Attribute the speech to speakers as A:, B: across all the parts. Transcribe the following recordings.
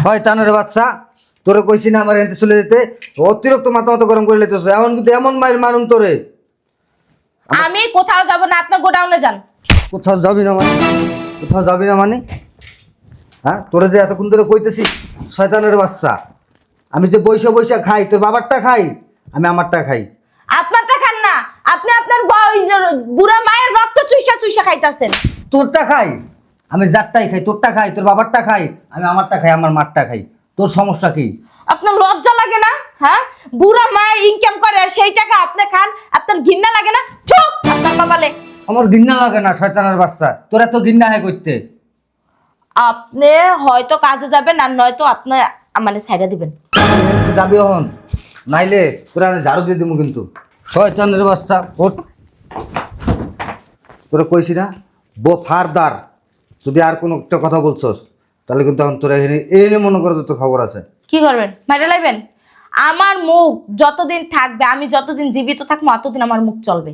A: শয়তানের বাচ্চা, তোরে কইছি না আমার এনতে চলে যেতে, অতিরিক্ত মাথা মতো গরম করে লেতেছ। এমন কিন্তু এমন মাইর মারুম তোরে।
B: আমি কোথাও যাব না, আপনি গোডাউনে যান।
A: কোথাও যাবি না মানে? কোথাও যাবি না মানে? হ্যাঁ, তোরে যে এতক্ষণ ধরে কইতেছি শয়তানের বাচ্চা, আমি যে বৈশা বৈশা খাই, তোর বাবারটা খাই, আমি আমারটা খাই।
B: আপনারটা খান না, আপনি আপনার বুড়া মায়ের রক্ত চুইসা চুইসা খাইতাছেন।
A: তোরটা খাই, আমি যারটাই খাই, তোরটা খাই, তোর বাবারটা খাই, আমি আমারটা খাই, আমার মারটা খাই। তোর সমস্যা কি?
B: আপনার লজ্জা লাগে না? হ্যাঁ, বুড়া মায়ের ইনকাম করে সেই টাকা আপনি খান, আপনার ঘৃণা লাগে না? চুপ আপনার বাবালে।
A: আমার ঘৃণা লাগে না শয়তানের বাচ্চা, তোর এত ঘৃণা হয় করতে।
B: আপনি হয়তো কাজে যাবেন আর নয়তো আপনি আমারে ছাইড়া দিবেন।
A: যাবি হন, নাইলে তোরা ঝাড়ু দিয়ে দিব কিন্তু। শয়তানের বাচ্চা ওঠ। তোরা কইছি না ফারদার যদি আর কোনো একটা কথা বলছস তাহলে কিন্তু এখন তোরা এনে মনে করে তো খবর আছে।
B: কি করবেন? মাইরা লাইবেন? আমার মুখ যতদিন থাকবে, আমি যতদিন জীবিত থাকবো ততদিন আমার মুখ চলবে।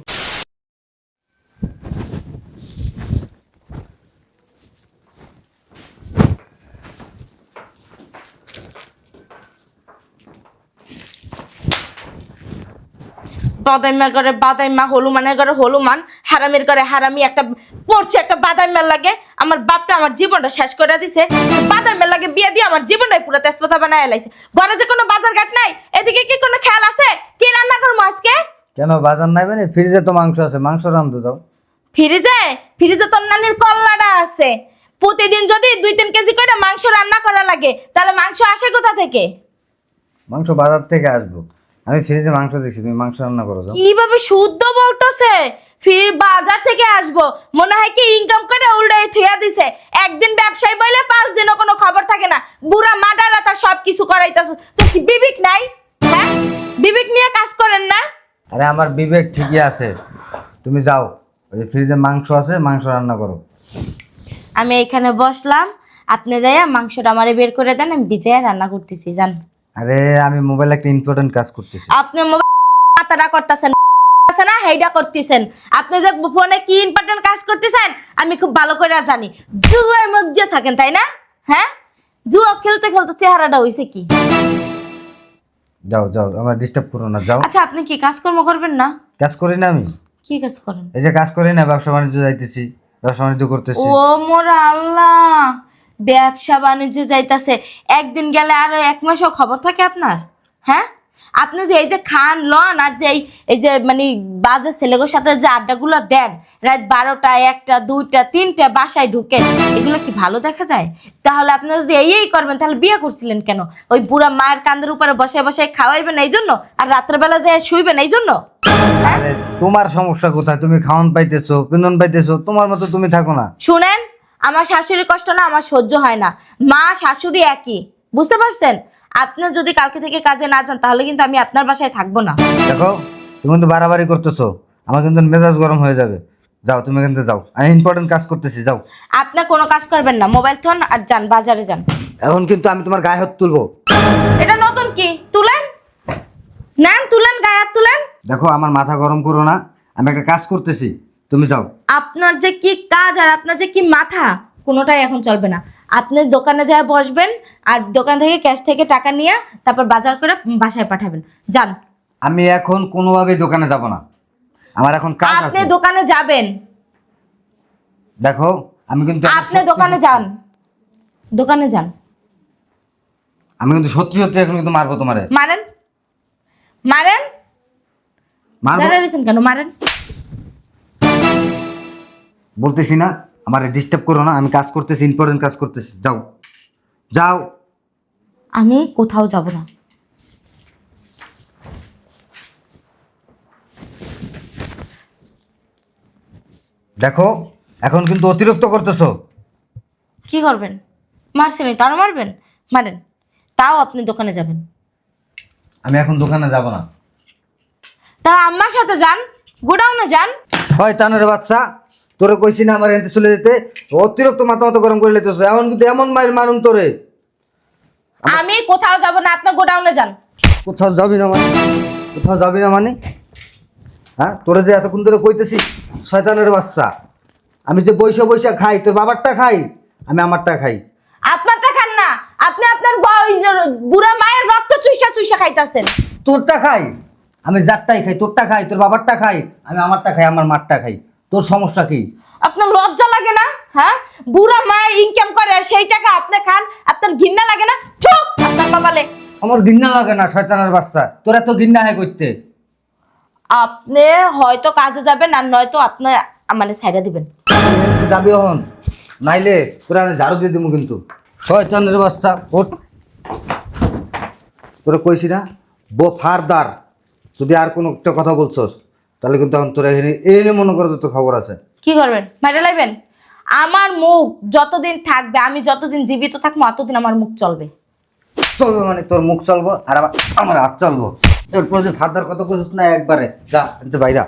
B: বাদাইমার করে বাদাইমা, হলুমানের করে হলুমান, হারামির করে হারামি। একটা পড়ছে একটা বাদাইমার লাগে, আমার বাপটা আমার জীবনটা শেষ করে দিছে। বাদাইমার লাগে বিয়ে দিয়ে আমার জীবনটাই পুরো তেজপাতা বানায় লাইছে। ঘরে যে কোনো বাজার ঘাট নাই, এদিকে কি কোনো খেয়াল আছে? কি রান্না করবো আজকে?
A: কেন বাজার নাই মানে? ফ্রিজে তো মাংস আছে, মাংস রান্ধতে দাও।
B: ফ্রিজে? ফ্রিজে তোর নানির কল্লাটা আছে। প্রতিদিন যদি 2-3 কেজি করে মাংস রান্না করা লাগে, তাহলে মাংস আসে কোথা থেকে?
A: মাংস বাজার থেকে আসবো, আমি ফ্রিজে মাংস দেখছি, তুমি মাংস রান্না করো দাও।
B: কিভাবে শুদ্ধ বলতেছে? ফির বাজার থেকে আসবো, মনে হয় কি ইনকাম করে উল্টাই থুয়া দিছে। একদিন ব্যবসায়ী বইলে 5 দিনও কোনো খবর থাকে না। বুড়া মাডারা তার সব কিছু করাইতেছে। তো কি বিবেক নাই? হ্যাঁ, বিবেক নিয়ে কাজ করেন না?
A: আরে আমার বিবেক ঠিকই আছে, তুমি যাও, ওই ফ্রিজে মাংস আছে, মাংস রান্না করো।
B: আমি এখানে বসলাম, আপনি যাইয়া মাংসটা আমারে বের করে দেন, আমি বিজয়া রান্না করতেছি। জান,
A: আরে আমি মোবাইলে একটা ইম্পর্টেন্ট কাজ করতেছি।
B: আপনি মাথাটা করতেছেন আছে না, হেইডা করতেছেন। আপনি যে ফোনে কি ইম্পর্টেন্ট কাজ করতেছেন আমি খুব ভালো করে জানি। জুয়ার মধ্যে থাকেন তাই না? হ্যাঁ, জুয়া খেলতে খেলতে চেহারাটা হইছে কি?
A: যাও যাও, আমার ডিস্টার্ব করো না, যাও।
B: আচ্ছা, আপনি কি কাজকর্ম করবেন না?
A: কাজ করি না আমি?
B: কি কাজ করেন?
A: এই যে কাজ করি না, ব্যবসা বাণিজ্য যাইতেছি, ব্যবসা বাণিজ্য করতেছি।
B: ও মোর আল্লাহ, ব্যবসা বাণিজ্য যাইতাছে। একদিন গেলে আর 1 মাসও খবর থাকে আপনার? হ্যাঁ, আপনি যে এই যে খান লন আর যে এই যে মানে বাজে ছেলেগুলোর সাথে যে আড্ডাগুলো দেন, রাত 12টা 1টা 2টা 3টা বাসায় ঢুকেন, এগুলো কি ভালো দেখা যায়? তাহলে আপনি যদি এই করবেন তাহলে বিয়ে করছিলেন কেন? ওই বুড়া মায়ের কান্দের উপরে বসে বসে খাওয়াইবেন এই জন্য, আর রাত্রেবেলা যে শুইবেন এই জন্য?
A: আরে তোমার সমস্যা কোথায়? তুমি খাওয়ান পাইতেছো, পিন্দন পাইতেছো, তোমার মতো তুমি থাকো না।
B: শুনেন, আমার শাশুড়ির কষ্ট না আমার সহ্য হয় না। মা শাশুড়ি একই, বুঝতে পারছেন? আপনি যদি কালকে থেকে কাজে না যান তাহলে কিন্তু আমি আপনার বাসায় থাকবো না।
A: দেখো, তুমি কিন্তু বাড়াবাড়ি করতেছো, আমার কিন্তু মেজাজ গরম হয়ে যাবে। যাও, তুমি কিন্তু যাও, আমি ইম্পর্টেন্ট কাজ করতেছি, যাও।
B: আপনি কোনো কাজ করবেন না, মোবাইল ফোন আর যান বাজারে যান।
A: এখন কিন্তু আমি তোমার গায়ে হাত তুলবো।
B: এটা নতুন কি? তুলেন, নেন তুলেন, গায়ে হাত তুলেন।
A: দেখো, আমার মাথা গরম করো না, আমি একটা কাজ করতেছি, তুমি যাও।
B: আপনার যে কি কাজ আর আপনার যে কি মাথা, কোনোটাই এখন চলবে না। আপনি দোকানে যায় বসবেন আর দোকান থেকে ক্যাশ থেকে টাকা নিয়ে তারপর বাজার করে বাসায় পাঠাবেন। যান।
A: আমি এখন কোনোভাবেই দোকানে যাব না, আমার এখন কাজ
B: আপনি
A: আছে।
B: দোকানে যাবেন।
A: দেখো, আমি কিন্তু
B: আপনি দোকানে যান, দোকানে যান।
A: আমি কিন্তু সত্যি সত্যি এখন কিন্তু মারবো তোমারে।
B: মারেন, মারেন।
A: মারবো
B: দাঁড়াইছেন কেন? মারেন।
A: বলতেছি না, আমার ডিস্টার্ব করো না, আমি কাজ করতেছি, ইম্পর্টেন্ট কাজ করতেছি, যাও যাও।
B: আমি কোথাও যাব না।
A: দেখো, এখন কিন্তু অতিরিক্ত করতেছো।
B: কি করবেন? মারছেনই তারও মারবেন? মারেন, তাও আপনি দোকানে যাবেন।
A: আমি এখন দোকানে যাব না।
B: তারা আম্মার সাথে যান, গোডাউনে যান।
A: হয় তানের বাচ্চা, তোরে কইছি না আমার এনতে চলে যেতে, অতিরিক্ত মাথা মতো গরম করে লেতেছো। এমন কিন্তু এমন মাইর মারুম তোরে।
B: আমি কোথাও যাব না, আপনি গোডাউনে যান।
A: কোথাও যাবি না মানে? কোথাও যাবি না মানে? হ্যাঁ, তোরে যে এতক্ষণ ধরে কইতেছি শয়তানের বাচ্চা, আমি যে বৈশা বৈশা খাই, তোর বাবারটা খাই, আমি আমারটা খাই।
B: আপনারটা খান না, আপনি আপনার খাইতাছেন?
A: তোরটা খাই, আমি যারটাই খাই, তোরটা খাই, তোর বাবারটা খাই, আমি আমারটা খাই, আমার মারটা খাই। তোর সমস্যা কি?
B: আপনার লজ্জা লাগে না? হ্যাঁ, বুড়া মা ইনকাম করে সেই টাকা আপনি খান, আপনার ঘৃণা লাগে না? চুপ আপনার কপালে।
A: আমার ঘৃণা লাগে না শয়তানের বাচ্চা, তোর এত ঘৃণা হয় করতে।
B: আপনি হয়তো কাজে যাবেন আর নয়তো আপনি আমারে ছাইড়া দিবেন।
A: যাবি হন, নাইলে তোরা আমি ঝাড়ু দিয়ে দিব কিন্তু। শয়তানের বাচ্চা ওঠ। তোরা কইছি না ফারদার যদি আর কোনো একটা কথা বলছস তাহলে কিন্তু এখন তোরা এনে মনে করে তোর খবর আছে।
B: কি করবেন? মাইরা লাইবেন? আমার মুখ যতদিন থাকবে, আমি যতদিন জীবিত থাকবো ততদিন আমার মুখ চলবে।
A: চলবে মানে তোর মুখ চলবো আর আমার হাত চলবো। এরপর যে ফারদার কথা বলছিস না একবারে যা একটু বাইরা।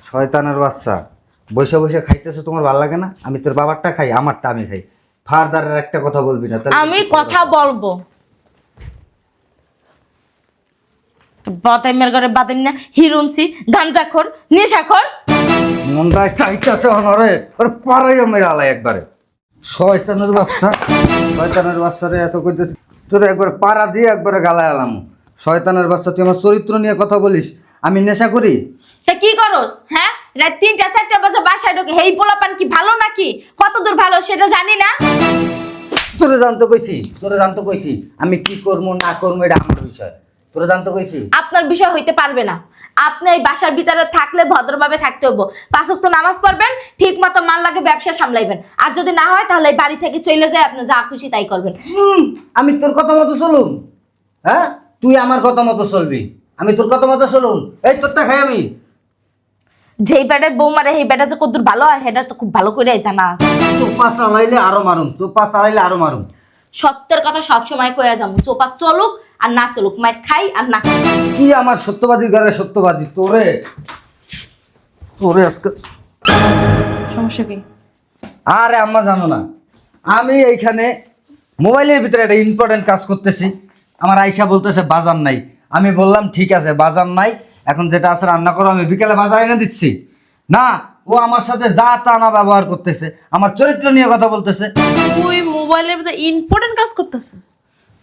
A: শয়তানের বাচ্চা, বসে বসে খাইতেছে তোমার ভালো লাগে না? আমি তোর বাবারটা খাই, আমারটা আমি খাই। ফারদারের একটা কথা বলবি না।
B: আমি কথা বলবো। বাদামের ঘরে বাদাম না, হিরুনসি, গাঞ্জাখোর, নেশাখোর।
A: মনটা চাইতেছে অনরে ওর পাড়াই মেরে আলাই একবারে। শয়তানের বাচ্চা, শয়তানের বাচ্চারে এত কইতেছে তোর একবার পাড়া দিয়ে একবারে গালায় আলাম। শয়তানের বাচ্চা, তুই আমার চরিত্র নিয়ে কথা বলিস? আমি নেশা করি?
B: তা কি করস? হ্যাঁ, রাত 3টা 4টা বাজে বাসায় ঢোকে। হেই পোলাপান কি ভালো নাকি? কত দূর ভালো সেটা জানি না।
A: তোরে জানতে কইছি আমি কি করবো না করবো এটা আমার বিষয়। তোরে জানতে কইছি?
B: আপনার বিষয় হইতে পারবে না। আপনি এই বাসার ভিতরে থাকলে ভদ্রভাবে থাকতে হবো। 5 ওয়াক্ত নামাজ পড়বেন, ঠিক মতো মান লাগে ব্যবসা সামলাইবেন। আর যদি না হয় তাহলে এই বাড়ি থেকে চলে যায়, আপনি যা খুশি তাই করবেন।
A: আমি তোর কথা মতো চলুন? হ্যাঁ, তুই আমার কথা মতো চলবি, আমি তোর কথা মতো চলুন। এই তোরটা খাই আমি।
B: যেই ব্যাটার বউ মারে সেই ব্যাটা যে কতদূর ভালো হয় সেটা তো খুব ভালো করে জানা আছে।
A: চোপা চালাইলে আরো মারুম।
B: সত্যের কথা সবসময় কইয়া যাবো। চোপা চলুক আর না চলুক, মায়ের খাই আর না খাই।
A: কি আমার সত্যবাদী ঘরে সত্যবাদী? তোরে আজকে
C: সমস্যা কি?
A: আরে আম্মা জানো না, আমি এইখানে মোবাইলের ভিতরে একটা ইম্পর্টেন্ট কাজ করতেছি। আমার আয়শা বলতেছে বাজার নাই। আমি বললাম ঠিক আছে বাজার নাই, এখন যেটা আছে রান্না করো, আমি বিকেলে বাজার এনে দিচ্ছি। না, ও আমার সাথে যা তা না ব্যবহার করতেছে, আমার চরিত্র নিয়ে কথা বলতেছে।
C: তুই মোবাইলের ভিতরে ইম্পর্টেন্ট কাজ করতেছিস?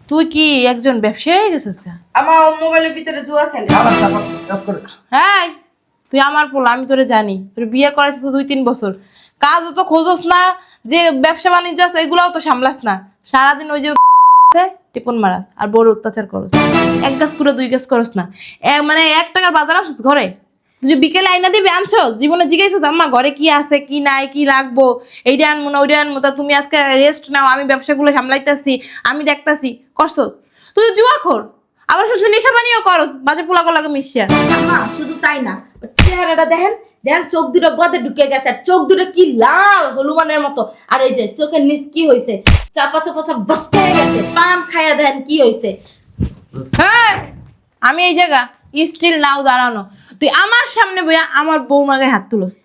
C: তুই কি একজন ব্যবসায়ী হয়ে গেছিস?
B: আমার মোবাইলের ভিতরে জুয়া খেলে।
A: আবার চাপ করে।
C: হ্যাঁ, তুই আমার পোলা, আমি তোরে জানি। তোর বিয়ে করেছিস 2-3 বছর, কাজও তো খোঁজস না, যে ব্যবসা বাণিজ্য আছে এগুলাও তো সামলাস না। সারাদিন ওই যে টিপন মারাস আর বড় অত্যাচার করস। 1 গাছ করে 2 গাছ করস না। মানে 1 টাকার বাজার আসছিস ঘরে? তুই যে বিকেলে আইনা দিবি আনছো, জীবনে জিজ্ঞাসা আম্মা ঘরে কি আছে কি নাই কি রাখবো, এইটা আনবো না ওইটা আনবো, তা তুমি আজকে রেস্ট নাও, আমি ব্যবসাগুলো সামলাইতেছি, আমি দেখতাছি, করছস? তুই জুয়া খোর, আবার শুনছি নেশা পানিও করস বাজে পোলা গলাকে মিশিয়া।
B: মা শুধু তাই না, চেহারাটা দেখেন, চোখ দুটো গদে ঢুকে গেছে, আর চোখ দুটো কি লাল হলুমানের মতো। আর এই যে চোখের নিচ কি হয়েছে, চাপা চাপা সব বস্তা হয়ে গেছে। পান খাইয়া দেখেন কি হয়েছে।
C: হ্যাঁ, আমি এই জায়গা স্টিল নাও দাঁড়ানো, তুই আমার সামনে বইয়া আমার বৌমাকে হাত তুলস।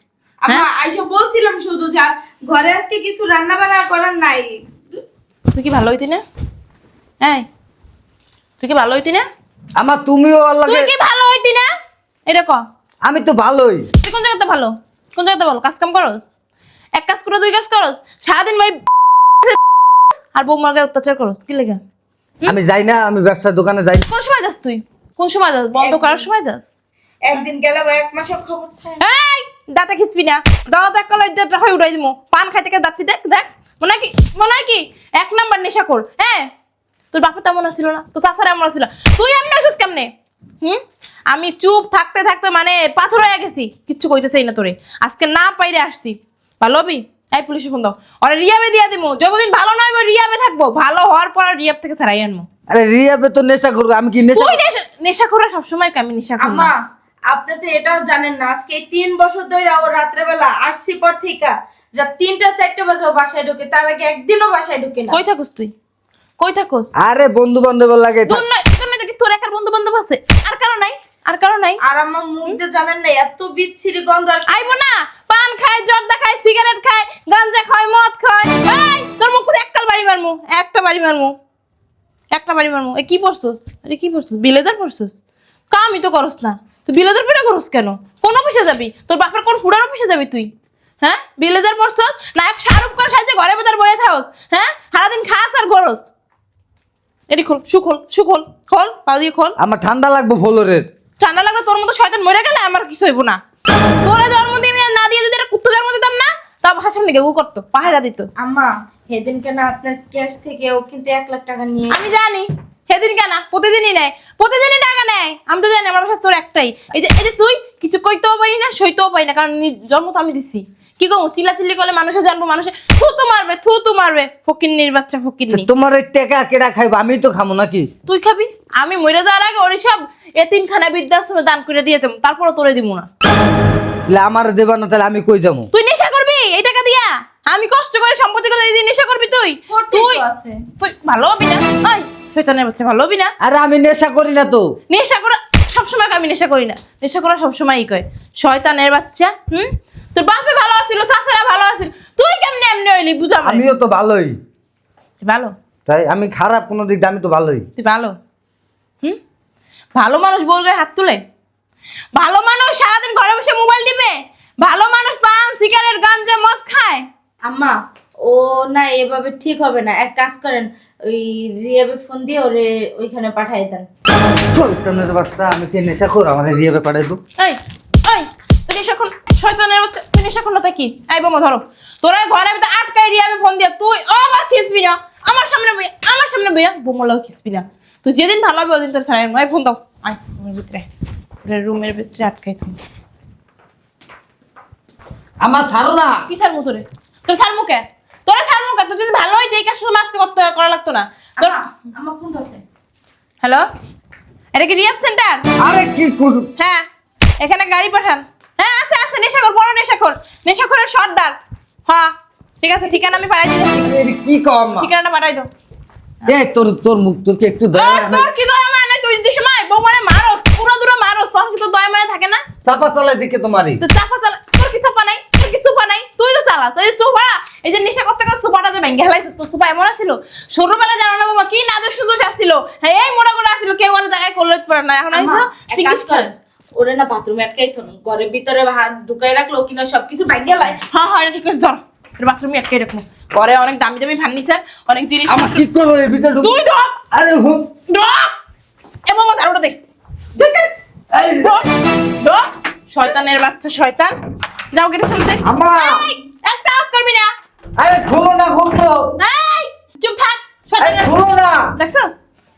B: আইসা বলছিলাম শুধু যা ঘরে আজকে কিছু রান্না বান্না করার নাই।
C: তুই কি ভালো হইতি না? হ্যাঁ, তুই কি ভালো হইতি না?
A: আমার তুমিও আল্লাহ।
C: তুই কি ভালো হইতি না এটা ক?
A: আমি তো ভালোই।
C: তুই কোন জায়গাতে ভালো, কোন জায়গাতে ভালো? কাজ কাম করস, 1 কাজ করে 2 কাজ করস, সারাদিন ভাই আর বৌমার গায়ে অত্যাচার করস কি লেগে?
A: আমি যাই না, আমি ব্যবসার দোকানে যাই।
C: কোন সময় যাস তুই? কোন সময় যাস? বন্ধ করার সময় যাস?
B: একদিন গেলে 1 মাসের খবর থাকে।
C: এই দাঁতে খিসবি না, দাঁত এক কলাই দাঁত হয় উড়াই দিমু। পান খাইতে খাইতে দাঁত দেখ দেখ, মনে হয় কি 1 নাম্বার নেশা কর। হ্যাঁ, তোর বাপের তেমন ছিল না, তোর চাচার এমন ছিল, তুই এমনি আসিস কেমনে? আমি চুপ থাকতে থাকতে মানে পাথর হয়ে গেছি, কিচ্ছু কইতেছেই না তোরে। আজকে না পাইরে আসছি, ভালো হবি? এই পুলিশে ফোন দাও, ওরা রিয়াবে দিয়া দিমু। যতদিন ভালো নয় রিয়াবে থাকবো, ভালো হওয়ার পর রিয়াব থেকে ছাড়াই আনবো।
A: আরে রিয়াবে তো নেশা করবো, আমি কি নেশা?
C: তুই নেশা করা সবসময় আমি নেশা করি না।
B: আম্মা আপনি তো এটাও জানেন না, আজকে 3 বছর ধরে ও রাত্রেবেলা আসছি পর থেকে রাত 3টা 4টা বাজে বাসায় ঢোকে, তার আগে একদিনও বাসায় ঢোকে না।
C: কই থাকস তুই? কই থাকস?
A: আরে বন্ধু বান্ধব লাগে।
C: তোর নয় দেখি, তোর একার বন্ধু বান্ধব আছে, আর কারো নাই? আর কারো নাই?
B: আর আমার মুখে জানেন না এত বিচ্ছিরি গন্ধ। আর
C: আইবো না, পান খায়, জর্দা খায়, সিগারেট খায়, গাঞ্জা খায়, মদ খায়। এই তোর মুখ একটাল বাড়ি মারমু, একটা বাড়ি মারমু। এ কি পড়ছস? আরে কি পড়ছস? ব্লেজার পড়ছস? কামই তো করস না তুই, ব্লেজার পরে করস কেন? কোন অফিসে যাবি? তোর বাপের কোন ফুডার অফিসে যাবি তুই? হ্যাঁ, ব্লেজার পড়ছস না এক শাহরুখ খান সাজে ঘরে ভেতর বয়ে থাকস? হ্যাঁ, সারাদিন খাস আর গরস। এটি খোল, খোল, খোল, পা দিয়ে খোল।
A: আমার ঠান্ডা লাগবে ফ্লোরের।
C: ঠান্ডা লাগলে তোর মতো শয়তান মরে গেলে আমার কিছু হইব না। তোরা জন্মদিন না দিয়ে যদি একটা কুত্তা জন্ম দিতাম না, তাও ভাষণ লিখে ও করতো, পাহারা দিত।
B: আম্মা সেদিন কেন আপনার ক্যাশ থেকে ও কিন্তু 1 লাখ টাকা নিয়ে
C: আমি জানি সেদিন কেন প্রতিদিনই নেয়, প্রতিদিনই টাকা নেয়। আমি তো জানি আমার কাছে তোর একটাই, এই যে তুই কিছু কইতেও পারি না, সইতেও পারি না, কারণ জন্ম তো আমি দিছি। কি কম চিল্লাচিল্লি করলে মানুষের জন্ম, মানুষের থু মারবে। ফকিন্নির বাচ্চা, ফকিন্নি।
A: তোমার ওই টেকা কেডা খাইবো? আমি তো খামো নাকি?
C: তুই খাবি? আমি মরে যাওয়ার আগে ওর সব এতিমখানা বৃদ্ধাশ্রমে দান করে দিয়েছে, তারপরে তোরে দিব না।
A: তাহলে আমার দেবা না, তাহলে আমি কই যাবো?
C: তুই নেশা করবি এই টাকা দিয়া? আমি কষ্ট করে সম্পত্তি করে এই দিয়ে নেশা করবি তুই? তুই
B: আছে
C: তুই ভালো হবি না। আয় শয়তানের বাচ্চা, ভালো হবি না।
A: আরে আমি নেশা করি না তো।
C: নেশা করা সবসময়, আমি নেশা করি না, নেশা করা সবসময়ই কয়। শয়তানের বাচ্চা। তোর বাপে ভালো আছিল, চাচারা ভালো আছিল, তুই কেমনে এমনি হইলি বুঝা?
A: আমিও তো ভালোই।
C: তুই ভালো?
A: তাই আমি খারাপ কোনো দিক দিয়ে? আমি তো ভালোই।
C: তুই ভালো? ভালো মানুষ বউর গায়ে হাত তুলে? ভালো মানুষ সারাদিন ঘরে বসে মোবাইল টিপে? ভালো মানুষ পান সিগারেট গাঞ্জা মদ খায়?
B: আম্মা ও না এভাবে ঠিক হবে না, এক কাজ করেন ওই রিয়াবে ফোন দিয়ে ওরে ওইখানে পাঠাই দেন।
A: শয়তানের বাচ্চা, আমি কি নেশা কর? আমার রিয়াবে পাঠাই দো।
C: এই এই তুই নেশাখন, শয়তানের বাচ্চা, তুই নেশাখন না কি? এই বোমা ধরো, তোরা ঘরের ভিতরে আটকাই রিয়াবে ফোন দিয়া তুই আবার খিসবি না আমার সামনে বইয়া বোমা লাও খিসবি না। তুই যেদিন ভালো হবে ওদিন তোর সারা ফোন দাও। আয় রুমের ভিতরে, রুমের ভিতরে আটকাই তুমি।
A: আমার ছাড়ো না।
C: কি সার মুতরে? তোর সার মুখে, তোরা সার মুখে। তুই যদি ভালো হইতে এই কাজ শুধু মাস্কে করতে করা লাগতো না তোর।
B: আমার ফোন আছে।
C: হ্যালো, এটা কি রিয়াব সেন্টার?
A: আরে কি করু?
C: হ্যাঁ, এখানে গাড়ি পাঠান। হ্যাঁ আছে, নেশাখোর, বড় নেশাখোরের সর্দার। হ্যাঁ ঠিক আছে, ঠিকানা আমি পাঠাই দিচ্ছি।
A: এটা কি কম না?
C: ঠিকানাটা পাঠাই দাও।
A: এই তোর মুখ, তোর কি একটু দয়া হয় না?
C: তোর কি দয়া মায়া নাই? তুই যে সময় বৌমারে মারো, পুরো দূরে মারো, তোর কি তো দয়া মায়া থাকে না?
A: চাপা চালাই দিকে তোমারই।
C: তুই চাপা চালা, তোর কি চাপা নাই? তোর কি সুপা নাই? তুই তো চালাস। এই সুপা, এই যে নেশা করতে করতে সুপাটা যে ভেঙে হেলাইছিস, তোর সুপা এমন আছিল ছোটবেলা জানো না বাবা কি নাদের সুদোষ আসছিল। হ্যাঁ এই মোড়া গোড়া আসছিল, কেউ আর জায়গায় করলে পারে না। এখন
B: আম্মা, এক কাজ
C: চিকিৎসা
B: করেন ওরে না বাথরুমে আটকাই থন, ঘরের ভিতরে হাত ঢুকাই রাখলো কিনা সবকিছু ভাঙিয়ে লাই।
C: হ্যাঁ এটা ঠিক আছে, ধর বাথরুমে আটকে রাখবো। পরে অনেক দামি দামি ফার্নিচার, অনেক জিনিস।
A: আমার কি করবো এর ভিতরে ঢুকে?
C: তুই ঢোক,
A: আরে হুম।
C: ঢোক। এ বাবা ধারোটা দেখ,
A: এই
C: ঢোক ঢোক। শয়তানের বাচ্চা, শয়তান। যাও গেটে শুনতে।
A: আম্মা।
C: একটা আওয়াজ করবি না।
A: আরে খোলো না, খুলতো।
C: এই চুপ থাক।
A: আরে
C: শয়তানের,
A: খোলো না।
C: দেখছো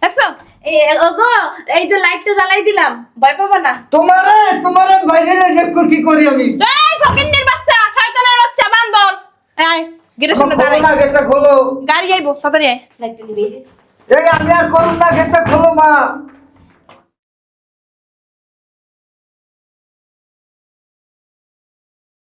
C: দেখছো?
B: এই ওগো এই যে লাইটটা জ্বালাই দিলাম, ভয় পাবা না।
A: তোমারে বাইরে দেখো কি করি আমি।
C: এই ফকিন্নির বাচ্চা, শয়তানের বাচ্চা, বান্দর। এই গেটের সামনে
A: খোলো
C: দাঁড়াই,
A: না, গেটটা খোলো।
C: গাড়ি আইবো তাড়াতাড়ি আয়।
B: লাইটটা নিবে
A: এই আমি আর করুন না, গেটটা খোলো মা।